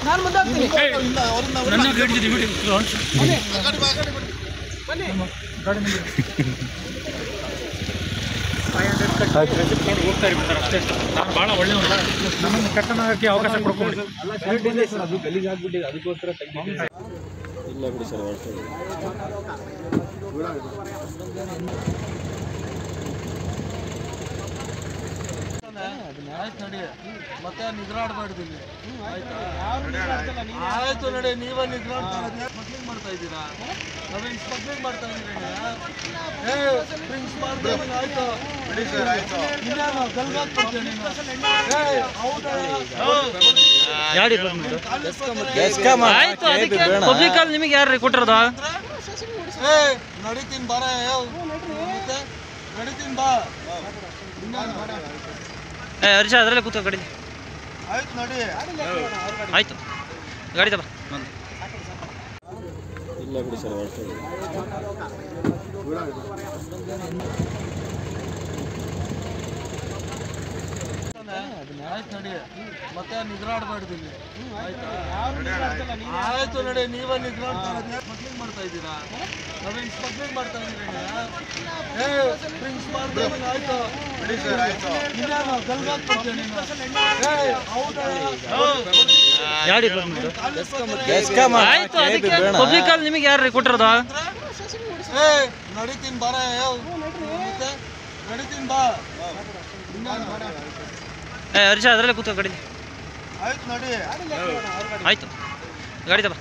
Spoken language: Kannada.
ನಾನು ಮುಂದೆ ಹೋಗ್ತೀನಿ. ಹೋಗ್ತಾ ಇರ್ತಾರೆ ಅಷ್ಟೇ. ನಾನು ಭಾಳ ಒಳ್ಳೆ ನಮ್ಮನ್ನು ಕಟ್ಟಣಕ್ಕೆ ಅವಕಾಶ ಕೊಡ್ಕೊಂಡು ಅದು ಗಲೀಜ್ ಆಗ್ಬಿಟ್ಟಿದೆ, ಅದಕ್ಕೋಸ್ಕರ ಇಲ್ಲ ಬಿಡಿ ಸರ್. ಆಯ್ತು ನಡಿ, ಮತ್ತೆ ನಿದ್ರಾಡ್ಬಾರ್ದಿಲ್ಲ. ಆಯ್ತು ನಡಿ, ನೀವೇ ನಿದ್ರಾಡ್ತಾರೆ. ಸ್ಮಗ್ಲಿಂಗ್ ಮಾಡ್ತಾ ಇದ್ದೀರಾ? ನಾವೇನು ಸ್ಮಗ್ಲಿಂಗ್ ಮಾಡ್ತಾ ಇದ್ದೀರಿ? ಡ್ರಿಂಕ್ಸ್ ಮಾಡ್ತಾ ಆಯ್ತು ಪಬ್ಲಿಕ್ ಅಲ್ಲಿ ನಿಮಗೆ ಯಾರು ಕೊಟ್ಟಿರೋದು? ನಡಿತೀನಿ ಬಾರ, ನಡಿತೀನಿ ಬಾ. ಹರೀಶ ಅದರಲ್ಲೇ ಕೂತ್ಕೊ ಗಾಡಿ. ಆಯ್ತು ನಡಿ, ಆಯ್ತು ಗಾಡಿ ತಬ. ಇಲ್ಲ ಬಿಡಿ ಸರ್. ಆಯ್ತು ನಡಿ, ಮತ್ತೆ ನಿದ್ರಾಡ್ಬಾರ್ದಿಲ್ಲ. ಆಯ್ತು ನಡಿ, ನೀವೇ ನಿದ್ರಾಡ್ತಾರೆ. ಸ್ಮಗ್ಲಿಂಗ್ ಮಾಡ್ತಾ ಇದ್ದೀರಾ? ನಾವೇನು ಸ್ಮಗ್ಲಿಂಗ್ ಮಾಡ್ತಾ ಇದ್ದೀರಿ? ಡ್ರಿಂಕ್ಸ್ ಮಾಡ್ತಾ ಆಯ್ತು ಪಬ್ಲಿಕ್ ಅಲ್ಲಿ ನಿಮಗೆ ಯಾರು ಕೊಟ್ಟಿರೋದು? ನಡಿತೀನಿ ಬಾರ, ನಡಿತೀನಿ ಬಾ. ಹರೀಶ ಅದರಲ್ಲೇ ಕೂತ್ಕೊ ಗಾಡಿ. ಆಯ್ತು ನಡಿ, ಆಯ್ತು ಗಾಡಿ ತಬ.